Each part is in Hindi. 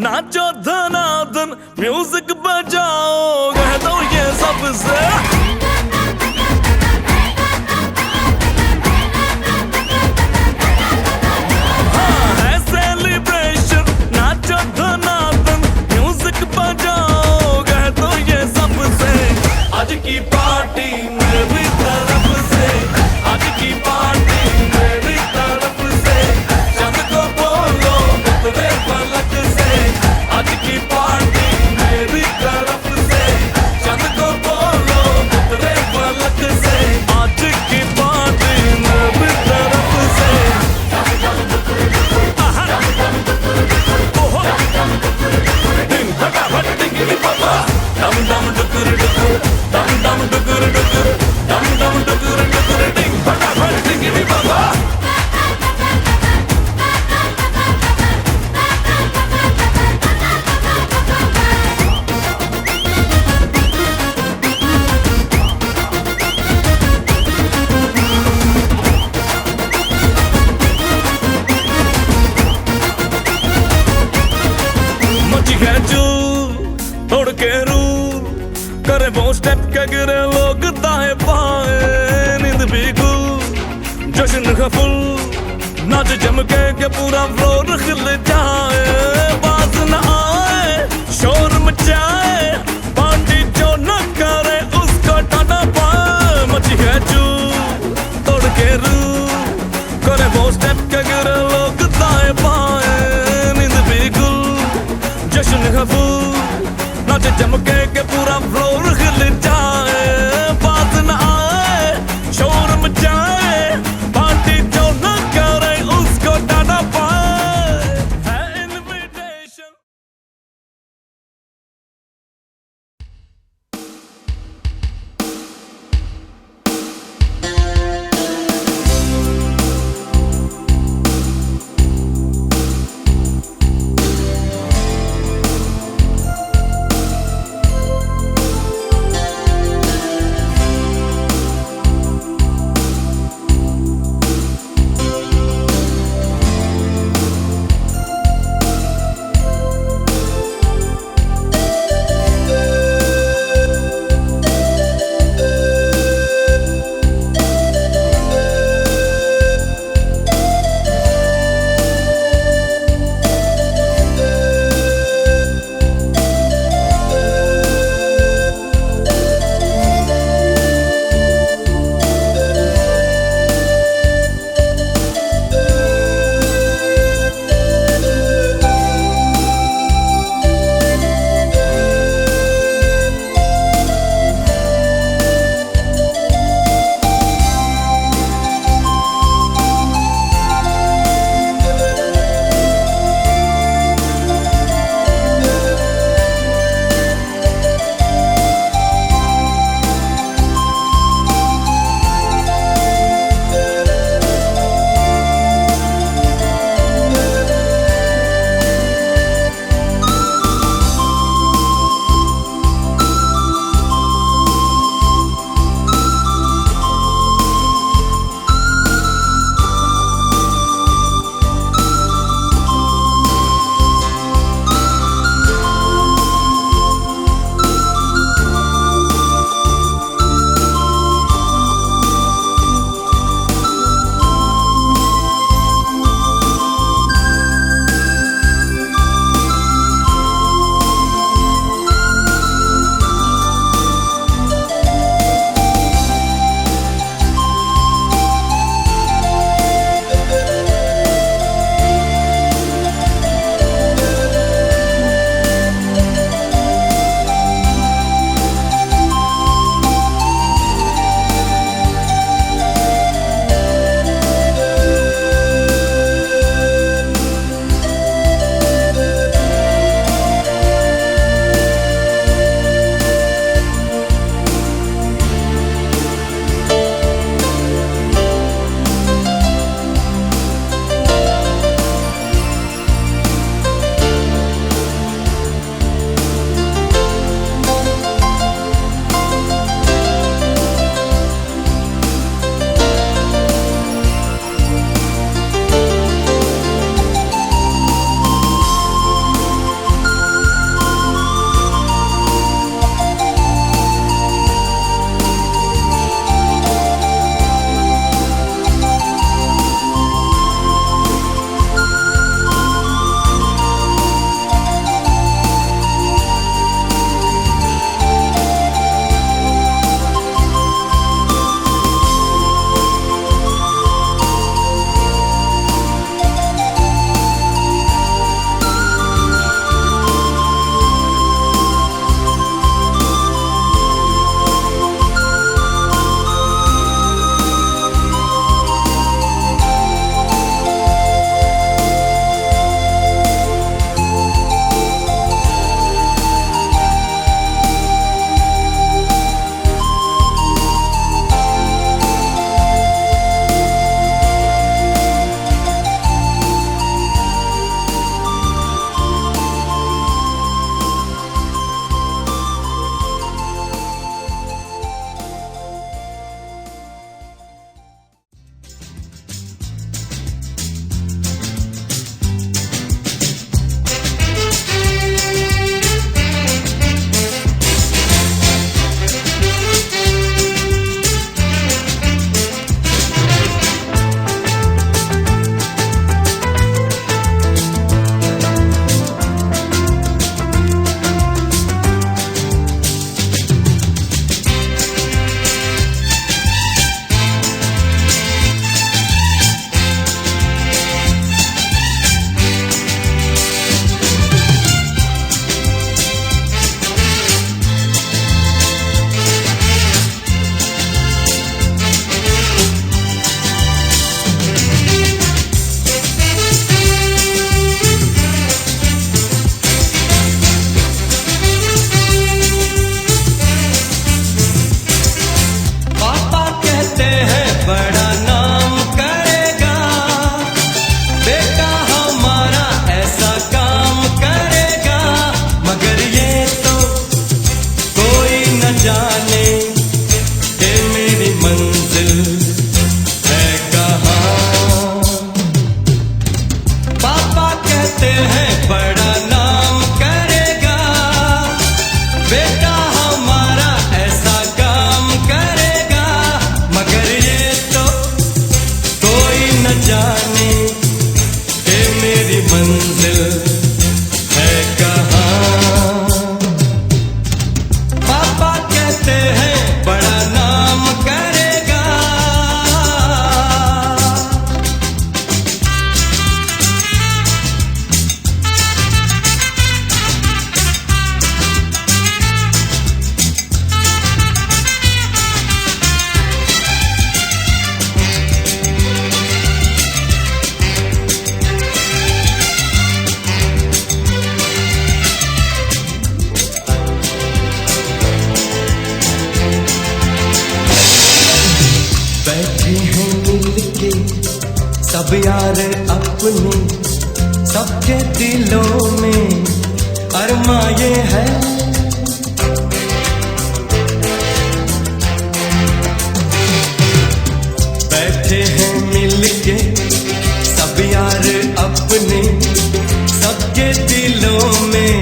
नाचो धनाधन म्यूजिक बजाओ कह दो ये सबसे हाँ है सेलिब्रेशन नाचो धनाधन म्यूजिक बजाओ कह दो ये सबसे आज की पार्टी मेरी तरफ से आज की पार्टी मेरी तरफ से चंद को बोलो उतरे पलक से आज की पार्टी मेरी तरफ से चंद को बोलो उतरे पलक से आज की पार्टी मेरी तरफ से दिन फटाफट टिंगी पापा दम दम डुकुर डुकुर दम दम डुकुर डुकुर दम दम डुकुर डुकुर दिन फटाफट टिंगी पापा तोड़ के रूल करे वो स्टेप के गिरे लोग दाएं बाएं नींद भी गुल जश्न का फुल नाच जम के पूरा फ्लोर खिल जाए बाज न आए शोर मचाए पार्टी जो न करे उसको टाटा पाए मची है चूल तोड़ के रूल करे वो स्टेप के गिरे लोग दाएं बाएं नींद भी गुल जश्न का फुल नाच जमके के पूरा फ्लोर हिल जाए बात न आए शोर मचाए पार्टी जो न करे उसको टाटा पाए है इनविटेशन बड़ा नाम करेगा, बेटा हमारा ऐसा काम करेगा। मगर ये तो कोई न जाने कि मेरी मंजिल है कहाँ। पापा कहते हैं बड़ा नाम करेगा, बेटा हमारा ऐसा काम करेगा। मगर ये तो कोई न जाने कि मेरी मंजिल है कहाँ। पापा कहते हैं बड़ा नाम करेगा। बैठे हैं मिलके सब यार अपने, सबके दिलों में अरमा ये है। बैठे हैं मिलके सब यार अपने, सबके दिलों में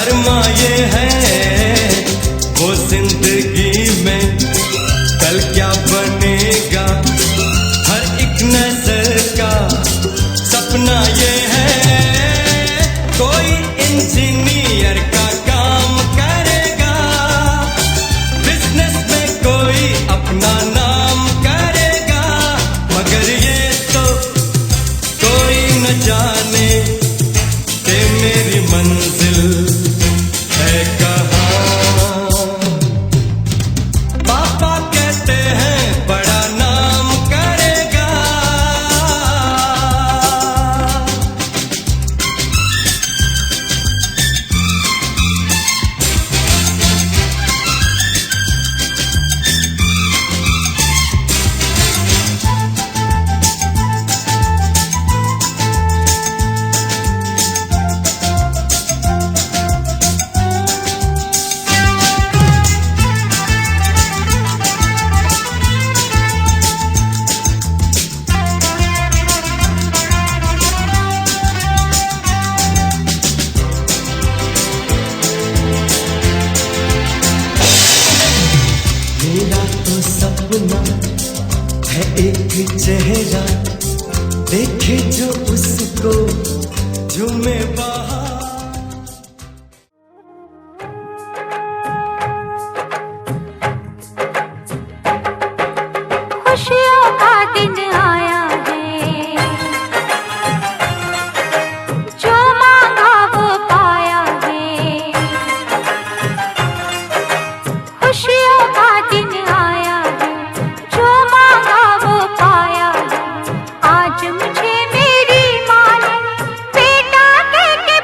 अरमा ये है। वो जिंदगी में कल क्या बनेगा, हर एक नजर का सपना ये है। कोई इंजीनियर का काम करेगा, बिजनेस में कोई अपना नाम करेगा। मगर ये तो कोई न जाने कि मेरी मंजिल है कहाँ। पापा कहते हैं बड़ा नाम करेगा। मेरा तो सपना है एक चेहरा, देखे जो उसको झूमे बाहर। खुशियों का दिन आया है, जो मांगा वो पाया है। खुशियों का दिन आया है, जो मांगा वो पाया है। आज मुझे मेरी माँ ने बेटा कह के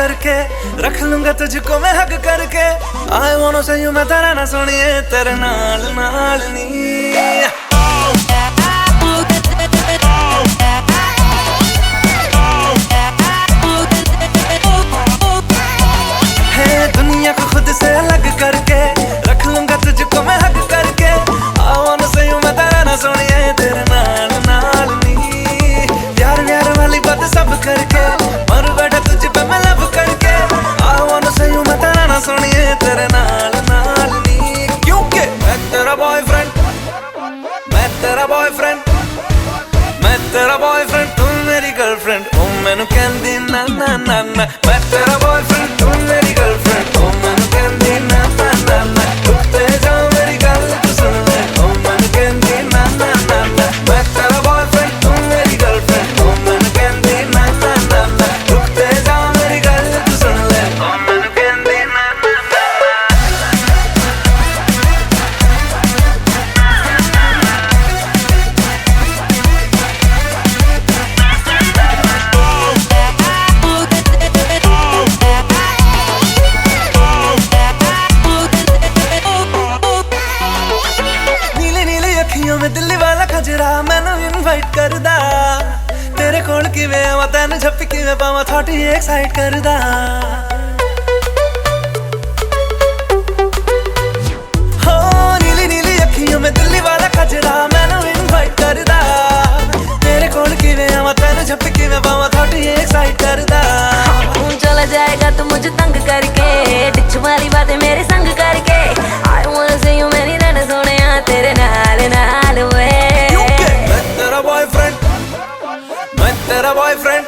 करके रख लूंगा तुझको मैं हक करके। I wanna say you मैं तेरा ना सुनिए तेरे नाल नाल नी। दुनिया को खुद से अलग करके रख लूंगा तुझको मैं हक करके। I wanna say you मैं तेरा ना सुनिए तेरे नाल नाल नी। प्यार प्यार वाली बात सब करके मर बैठा तुझ पे मैं लब करके। I wanna say you मैं तेरा ना सुनिए तेरे नाल नाल नी। क्योंकि मैं तेरा बॉयफ्रेंड, मैं तेरा बॉयफ्रेंड, मैं तेरा बॉयफ्रेंड तू मेरी गर्लफ्रेंड। ओ मैनू कहंदी ना ना ना ना। मैं तेरा बॉयफ्रेंड तू मेरी गर्लफ्रेंड। ओ मैनू कहंदी ना ना ना ना। रुकते जा मेरी गल तू सुन ले। ओ मैनू कहंदी ना ना ना ना। मैं तेरा बॉयफ्रेंड तू मेरी गर्लफ्रेंड। ओ मैनू कहंदी ना ना ना ना। रुकते जा मेरी गल तू सुन ले। ओ मैनू कहंदी ना ना ना। मैं दिल्ली वाला खजरा मैनू इनवाइट करदा। तेरे कोल किवें आवां तैनू झप्पी किवें पावां थोड़ी एक्साइट करदा। हो नीली नीली अखियों में दिल्ली वाला खजरा मैनू इनवाइट करदा। तेरे कोल किवें आवां तैनू झप्पी किवें पावां थोड़ी एक्साइट करदा। चला जाएगा तू मुझे तंग करके डिच वाली बातें मेरे संग करके। I wanna see you मेरी नैन सोने तेरे नाल नाल वे। मैं तेरा बॉयफ्रेंड, मैं तेरा बॉयफ्रेंड,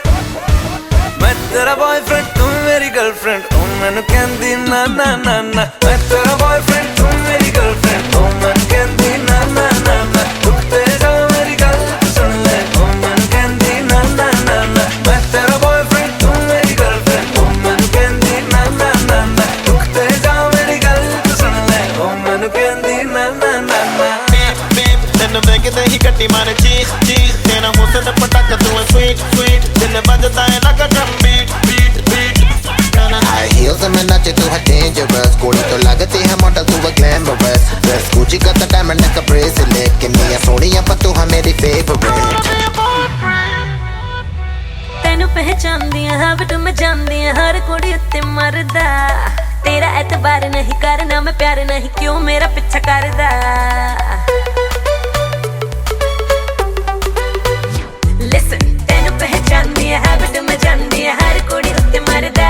मैं तेरा बॉयफ्रेंड तू मेरी गर्लफ्रेंड। ओ मैनू कहंदी ना ना ना ना। मैं तेरा बॉयफ्रेंड तू मेरी गर्लफ्रेंड। ओ मैनू कहंदी ना ना ना ना। रुकते जा मेरी गल तू सुन ले। ओ मैनू कहंदी ना ना ना ना। मैं तेरा बॉयफ्रेंड तू मेरी गर्लफ्रेंड। ओ मैनू कहंदी ना ना ना ना। रुकते जा मेरी गल तू सुन ले। ओ मैनू कहंदी ना ना ना ना। ਤੈਨੂੰ ਵੇਖਦੇ ਹੀ ਕੱਟੀ ਮਾਰੇ ਚੀਜ਼ ਚੀਜ਼ ਤੇਰਾ ਹੁਸਨ ਪਟਾਕਾ ਤੂੰ ਹੈ sweet sweet ਦਿਲ ਵੱਜਦਾ ਹੈ ਲੱਗ drum beat beat beat High heels and मैं नाचे तू है dangerous गोली तो लगती है मॉडल तू है glamorous Dress Gucci got the diamond like a bracelet कि मैं सोनिया पर तू है मेरी favorite ਤੈਨੂੰ ਪਹਿਚਾਨਦੀ ਹਾਂ ਹਬ ਤੂੰ ਮੈਂ ਜਾਣਦੀ ਹਾਂ ਹਰ ਕੁੜੀ ਉੱਤੇ ਮਰਦਾ ਤੇਰਾ ਐਤਬਾਰ ਨਹੀਂ ਕਰਨਾ ਮੈਂ ਪਿਆਰ ਨਹੀਂ ਕਿਉਂ ਮੇਰਾ ਪਿੱਛਾ ਕਰਦਾ Listen ਤੈਨੂੰ ਪਹਿਚਾਨਦੀ ਹਾਂ ਹਬ ਤੂੰ ਮੈਂ ਜਾਣਦੀ ਹਾਂ ਹਰ ਕੁੜੀ ਉੱਤੇ ਮਰਦਾ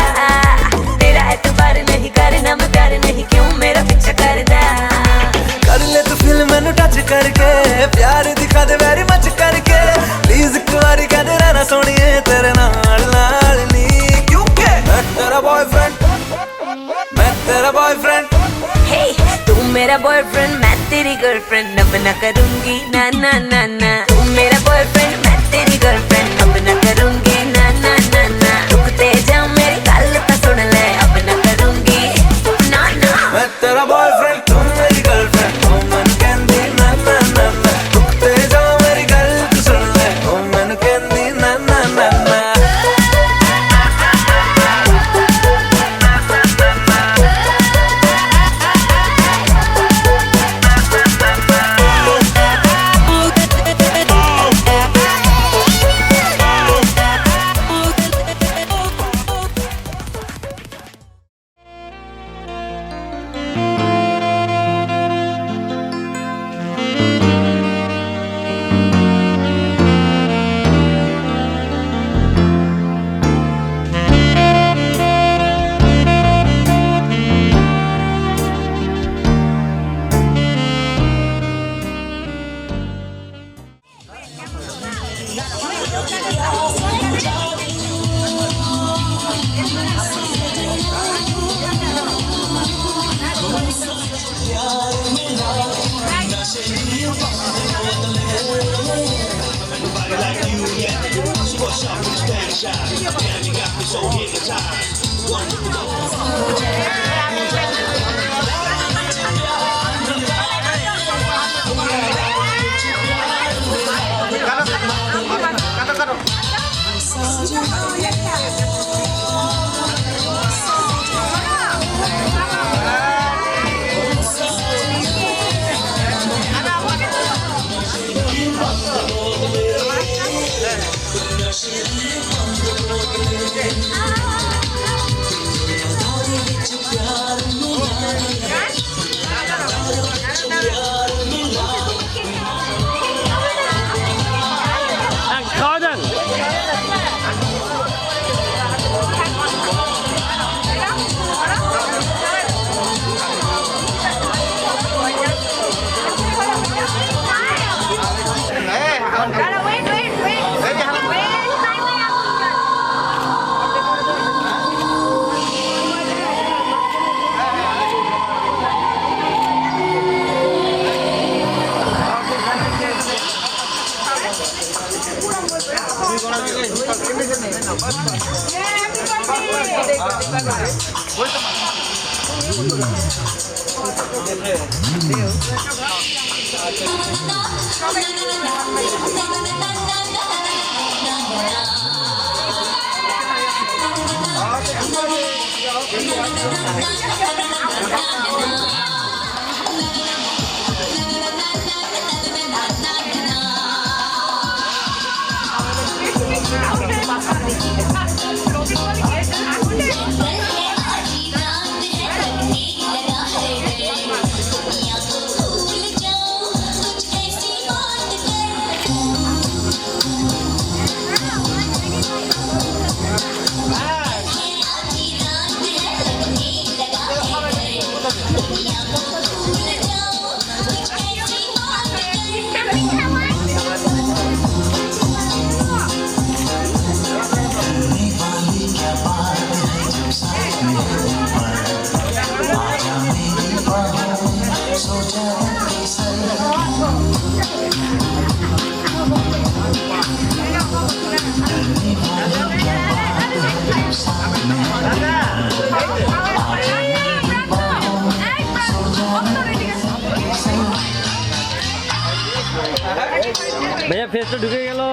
ਤੇਰਾ ਐਤਬਾਰ ਨਹੀਂ ਕਰਨਾ ਮੈਂ ਪਿਆਰ ਨਹੀਂ ਕਿਉਂ ਮੇਰਾ ਪਿੱਛਾ ਕਰਦਾ कर ले तू फील मैनू टच करके प्यार दिखा दे वेरी मच करके प्लीज एक बारी कह दे रहना सोनिए तेरे नाल नाल नी क्योंकि मैं तेरा बॉयफ्रेंड Hey तू मेरा बॉयफ्रेंड मैं तेरी गर्लफ्रेंड अब ना करूंगी ना ना ना ना तू मेरा बॉयफ्रेंड मैं तेरी गर्लफ्रेंड अब ना करूंगी ना ना ना ना रुकते जा मेरी गल तो सुन ले अब ना करूंगी ना ना मैं तेरा बॉयफ्रेंड तू मेरी गर्लफ्रेंड ओ मैनू कहंदी ना ना ना ना रुकते जा मेरी गल तू सुन ले ओ मैनू कहंदी ना ना ना ना भैया फेस तो ढुके गेलो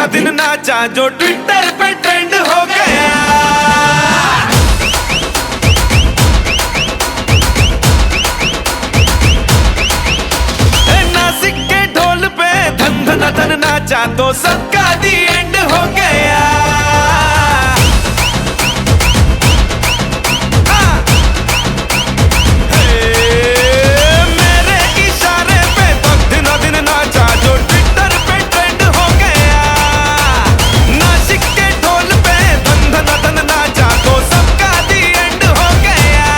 दिन नाचा जो ट्विटर पे ट्रेंड हो गया। नासिक के ढोल पे धन धन धन नाचा तो सबका दी एंड हो गया। मेरे इशारे पे तो दिनों दिन नाचा जो ट्विटर पे ट्रेंड हो गया। नासिक के ढोल पे धन धन धन नाचा तो सबका दी एंड हो गया।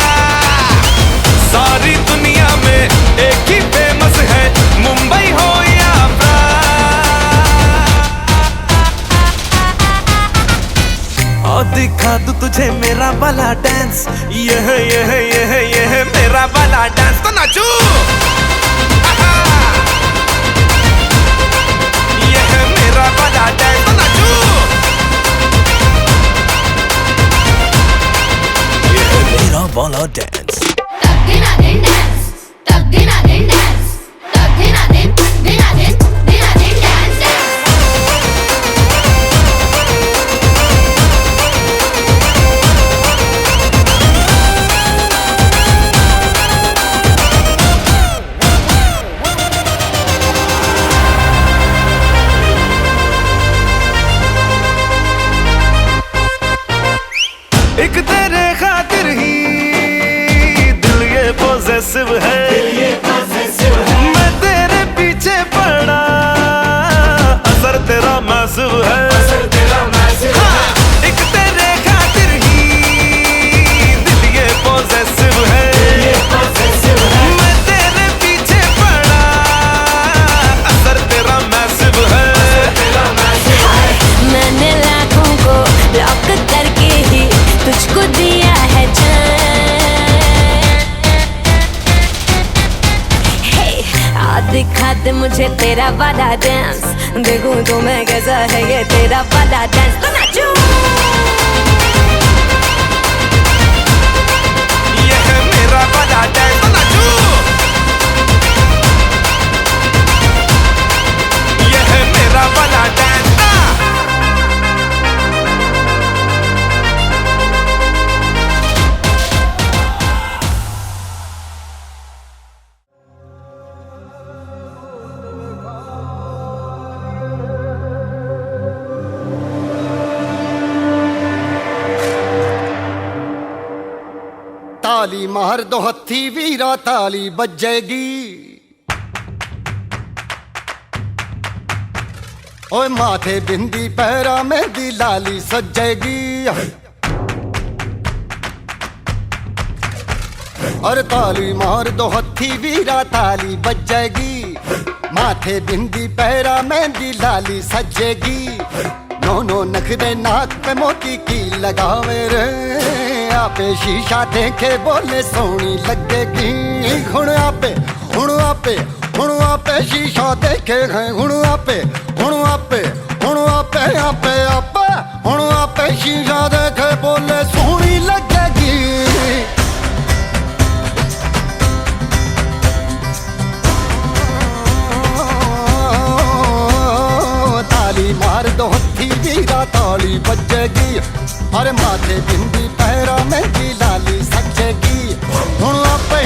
सारी दुनिया में एक ही फेमस है, मुंबई हो या और दिखा दूं तुझे मेरा वाला डांस। ये है मेरा वाला डांस तो नाचू। ये है मेरा वाला डांस तो नाचू। ये है मेरा वाला डांस। एक तेरे खातिर ही दिल ये पॉसेसिव है, मैं तेरे पीछे पड़ा, असर तेरा मैसिव है। हाँ, एक तेरे खातिर ही दिल ये पॉसेसिव है, मैं तेरे पीछे पड़ा, असर तेरा मैसिव है। मैंने लाखों को लॉक करके ही तुझको दिया है जान। दिखा दे मुझे तेरा वाला डांस, देखूं तो मैं कैसा है ये तेरा वाला डांस तो नाचूं। ये है मेरा वाला डांस तो नाचू। ताली मार दो हथी वीरा ताली बजेगी। ओए माथे बिंदी पैरा मेहंदी लाली सजेगी। और ताली मार दो हथी वीरा ताली बजेगी। माथे बिंदी पैरा मेहंदी लाली सजेगी। दोनों नखरे नाक पे मोती की लगावे रे। आपे शीशा देखे बोले सोनी लगेगी। हुण आपे शीशा देखे हैं। हुण आपे शीशा देखे बोले सोनी लगेगी। ताली मार दो हथी वीरा ताली बजेगी। अरे माथे बिंदी पैरा मेहंदी लाली सजेगी। हुण आपे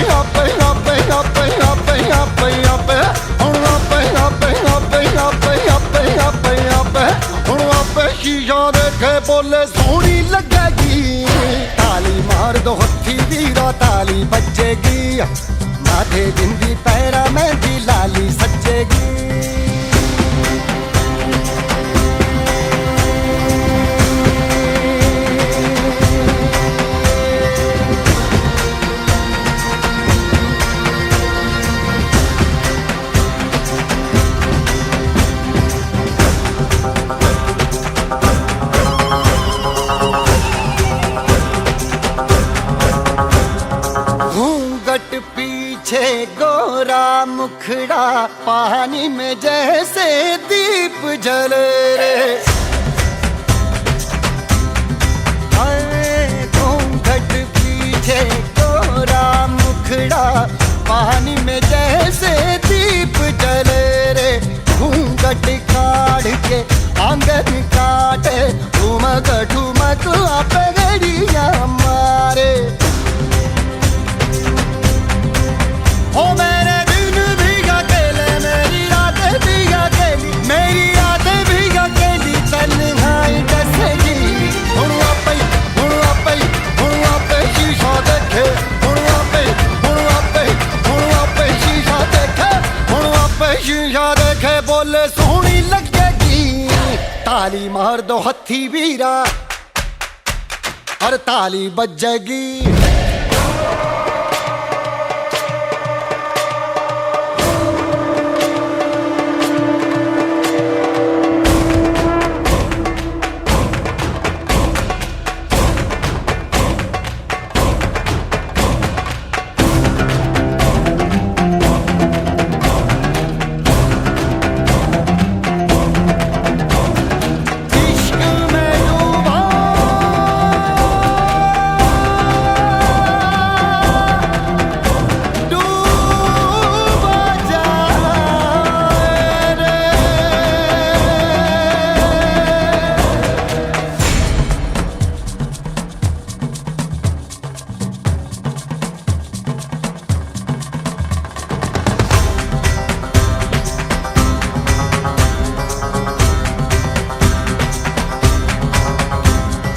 शीशा देखे बोले सोनी लगेगी। ताली मार दो हथी वीरा ताली बजेगी। माथे बिंदी पैरा मेहंदी लाली सजेगी। पीछे गोरा मुखड़ा पानी में जैसे दीप जले रे। घूंघट पीछे गोरा मुखड़ा पानी में जैसे दीप जले रे। घूंघट काढ़ के आंगन काटे ठुमक ठुमक आपे गड़िया मारे। ओ मेरे दिन भी अकेले मेरी रातें भी अकेली। मेरी रातें भी अकेली तन्हाई कैसेगी। हुण आपे शीशा देखे। हुण आपे शीशा देखे। हुण आपे शीशा देखे बोले सोनी लगेगी। ताली मार दो हथी वीरा और ताली बजेगी।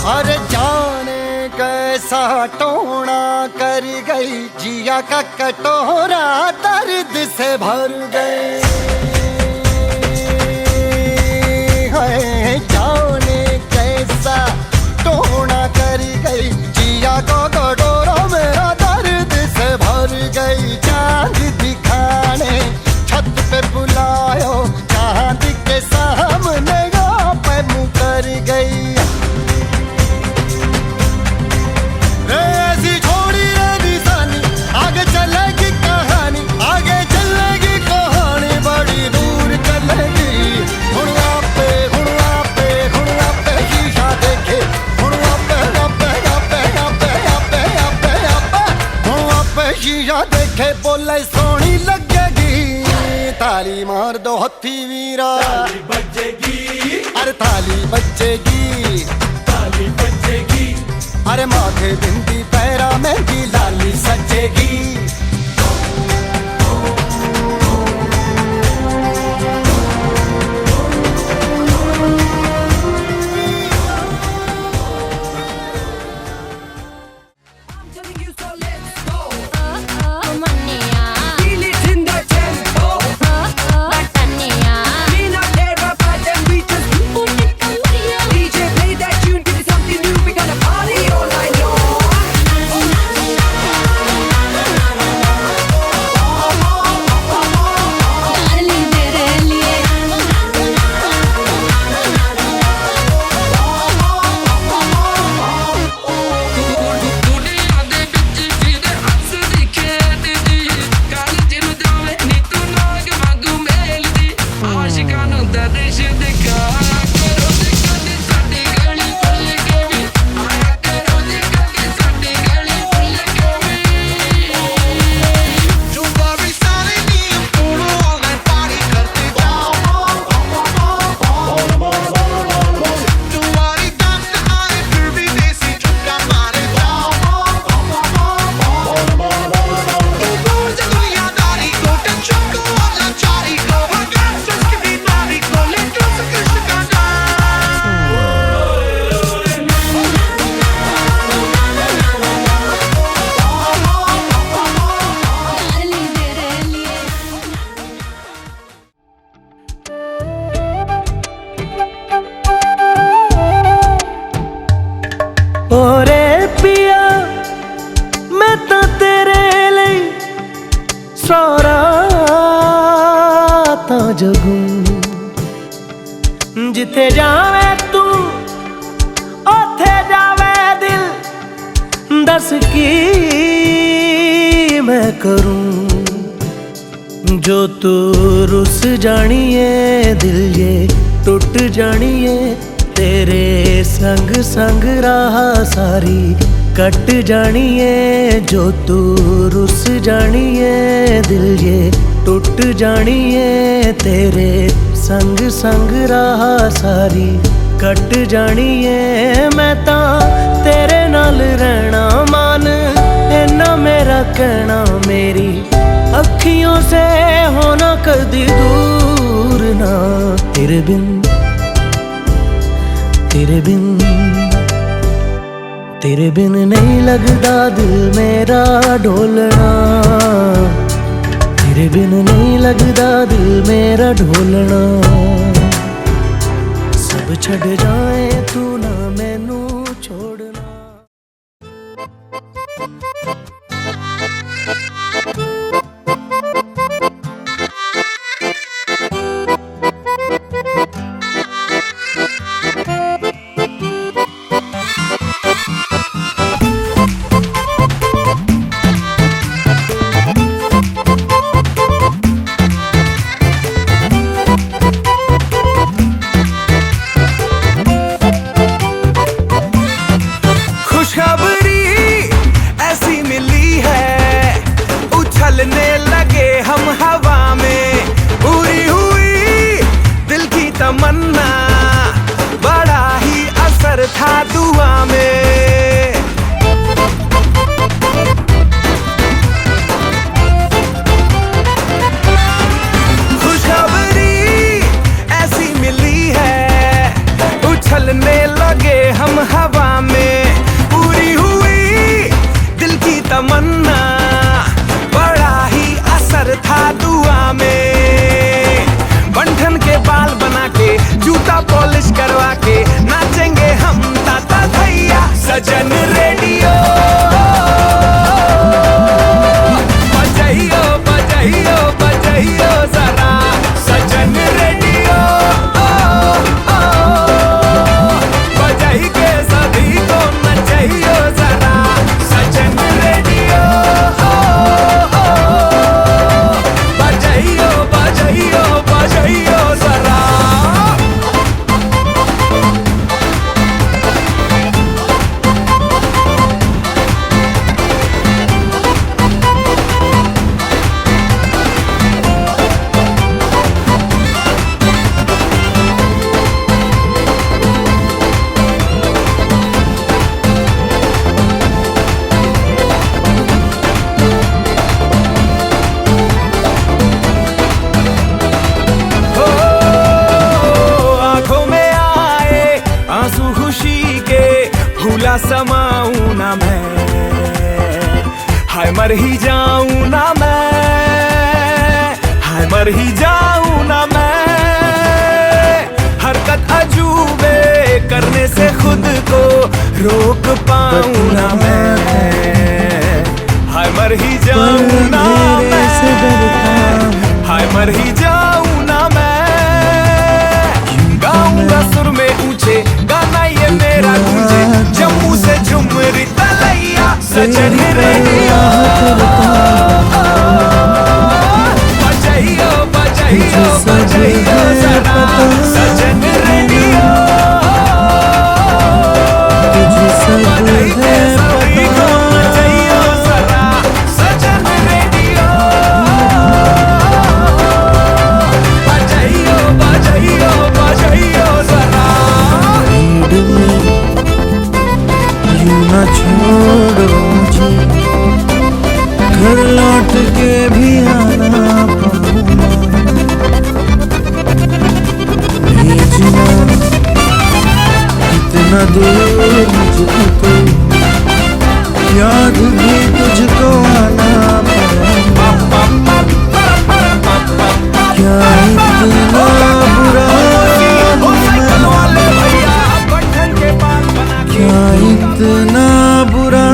अरे जाने कैसा टोना कर गई। जिया का कटोरा दर्द से भर गए। जाने कैसा टोना कर गई। जिया का कटोरा मेरा दर्द से भर गई। चांद दिखाने छत पे बुलायो। चांद के सामने पे मुँह कर गई। ऐसी छोड़ी रे निशानी आगे चलेगी कहानी। आगे चलेगी कहानी बड़ी दूर चलेगी। हुण आपे शीशा देखे। हुण आपे शीशा देखे बोले सोनी लगेगी। ताली मार दो हथी वीरा ताली बजेगी। अरे ताली बजेगी। अरे माथे बिंदी पैरा मेहंदी लाली सजेगी। telling you, so let's ਇਸ਼ਕਾਂ ਨੂੰ ਦਰਿਸ਼ ਦਿਖਾ ਕਰੋ ਜੀ ਕਦੀ ਸਾਡੀ ਗਲੀ ਭੁੱਲ ਕੇ ਵੀ ਆਇਆ ਕਰੋ ਜੀ ਕਦੀ ਸਾਡੀ ਗਲੀ ਭੁੱਲ ਕੇ ਵੀ Don't worry, सारे नहीं पूरा all night party करते जाओ तुम्हारी दांत आए फिर भी देसी झुमका मारे जाओ दुनियादारी को टेंशन को और लाचारी को हर गैंगस्टर्स की बीमारी को लेकर से कृष्ण का ओरे पिया मैं तो तेरे लिए सारा ता जगू जिथे जावे तू ओथे जावे दिल दस की मैं करूं जो तू रुस जानिए दिल ये टूट जानिए तेरे संग संग राह सारी कट जानिए जो तू रुस जानिए दिल ये टूट जानिए तेरे संग संग राह सारी कट जानिए मैं ता तेरे नाल रहना मान इन्ना मेरा कहना मेरी अखियों से होना कदी दूर ना तेरे बिन तेरे बिन नहीं लगदा दिल मेरा ढोलना तेरे बिन नहीं लगदा दिल मेरा ढोलना सब छड़ जाए तू ना मैनू छोड़ना खुशखबरी ऐसी मिली है उछलने लगे हम हवा में पूरी हुई दिल की तमन्ना बड़ा ही असर था दुआ में खुशखबरी ऐसी मिली है उछलने लगे हम हवा में पूरी हुई दिल की तमन्ना बड़ा ही असर था दुआ में बंधन के बाल बना के जूता पॉलिश करवा के नाचेंगे हम ताता भैया सजन रेडियो बजाइयो बजाइयो बजाइयो जरा सजन रेडियो बजाई के सभी को नचाइयो जरा सजन रेडियो बजाइयो बजाइयो बजाइयो जरा आंखों में आए आंसू खुशी के भूला समाऊं ना मैं हाय मर ही जाऊं ना मैं हाय मर ही जाऊं ना मैं हरकत अजूबे करने से खुद को रोक पाऊं ना मैं हाय मर ही जाऊं ना मैं हाय मर ही जाऊं ना मैं गाऊंगा सुर में ऊंचे गाना ये मेरा गूंजे जम्मू से झुमरी तलैया सजन रेडियो बजाइयो बजाइयो बजाइयो पता सजन रेडियो तुझे सब है पता बजाइयो जरा सजन रेडियो बजाइयो बजाइयो बजाइयो जरा भीड़ में यूं न छोड़ो मुझे घर लौट के भी आना पाऊंगा भेजना इतना दूर मुझको तो याद भी तुझको आना पाऊंगा क्या इतना बुरा क्या इतना बुरा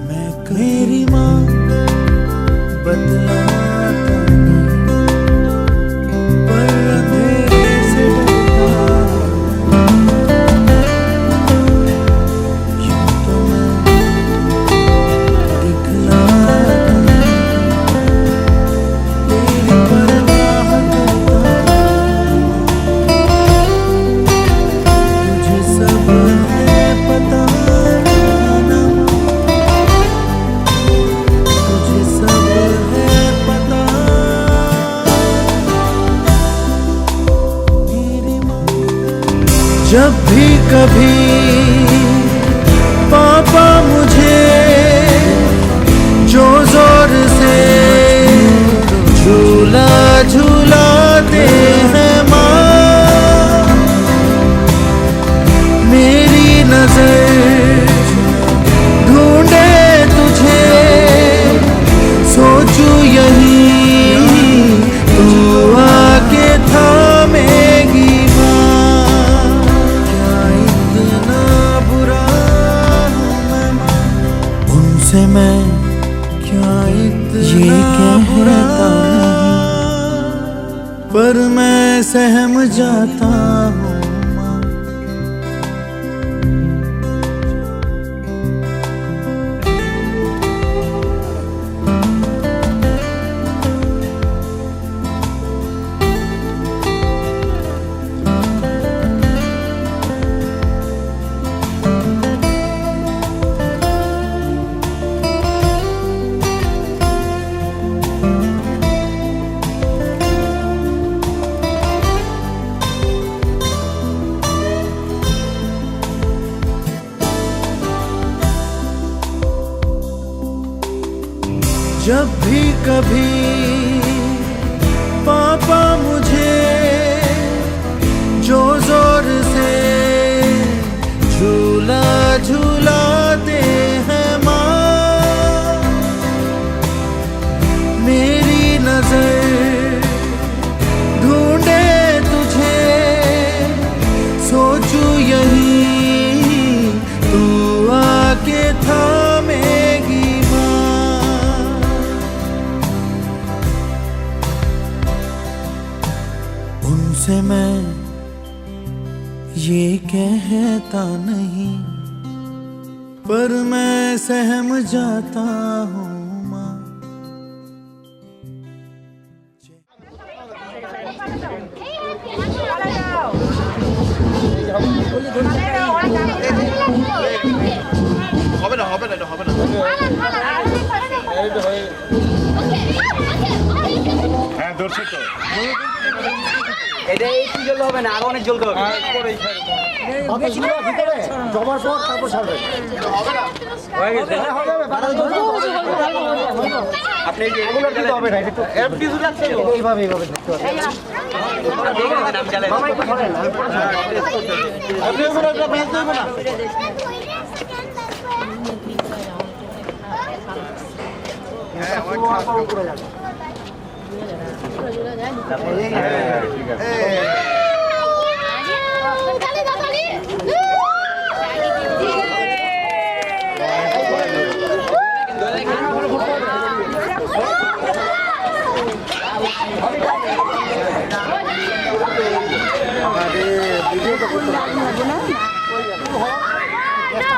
मैं तेरी माँ बदलाता नहीं पर अंधेरे से डरता यूं तो मैं दिखलाता तेरी परवाह करता तुझे सब है पता ना तुझे सब है पता मेरी माँ जब भी कभी पापा मुझे जो जोर से झूला झूलाते हैं माँ मेरी नजर ढूंढे तुझे सोचू यही तू आके थामेगी माँ क्या इतना बुरा हूँ मैं माँ उनसे मैं क्या इतना बुरा पर मैं सहम जाता हूँ माँ जब भी कभी पापा मुझे जो जोर से झूला झूलाते हैं माँ मेरी नजर ढूंढे तुझे सोचू यही तू आके थामेगी उनसे मैं ये कहता नहीं पर मैं सहम जाता हूँ माँ হবে না হবে না এটা হবে না হ্যাঁ ধরছি তো এটা একটু জল হবে না আরো অনেক জলতে হবে জমার পর তারপর ছাড়বে হয়ে গেছে আপনি যে এগুলো দিতে হবে না একটু এফডি জুল লাগছে এইভাবে এইভাবে দেখতে হবে নাম চালায় আপনি এগুলো একটা বেল দেব না হ্যাঁ ওই খাস করে যাবে ঠিক আছে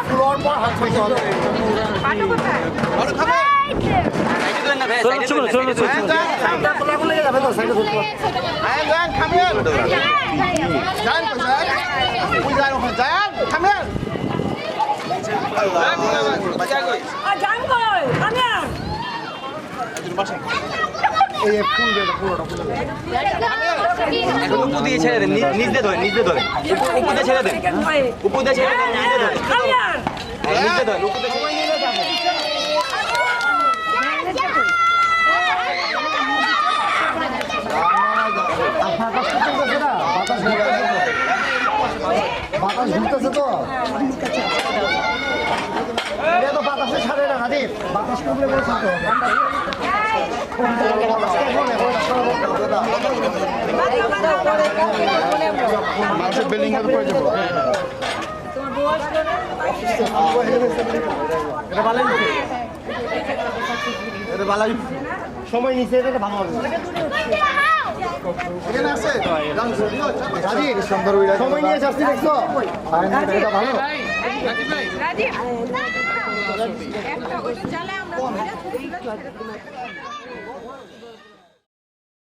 ফ্লোর পর হাত ছড়তে হবে উপর দিয়ে ছেড়ে দেন, নিচ দিয়ে ধরেন, নিচ দিয়ে ধরেন, উপর দিয়ে ছেড়ে দেন, উপর দিয়ে ছেড়ে দেন, নিচ দিয়ে ধরেন, নিচ দিয়ে ধরেন, উপর দিয়ে বাতাস ঘুরতেছে তো এটা তো বাতাসে ছাড়ে না হাজির বাতাস কমলে বলে থাকো মানুষের বিল্ডিং এর উপরে যাবো এটা ভালো এটা ভালো সময় নিচে এটা ভালো হবে এখানে আছে রাজীব সুন্দর সময় নিয়ে যাচ্ছি দেখছো এটা ভালো রাজীব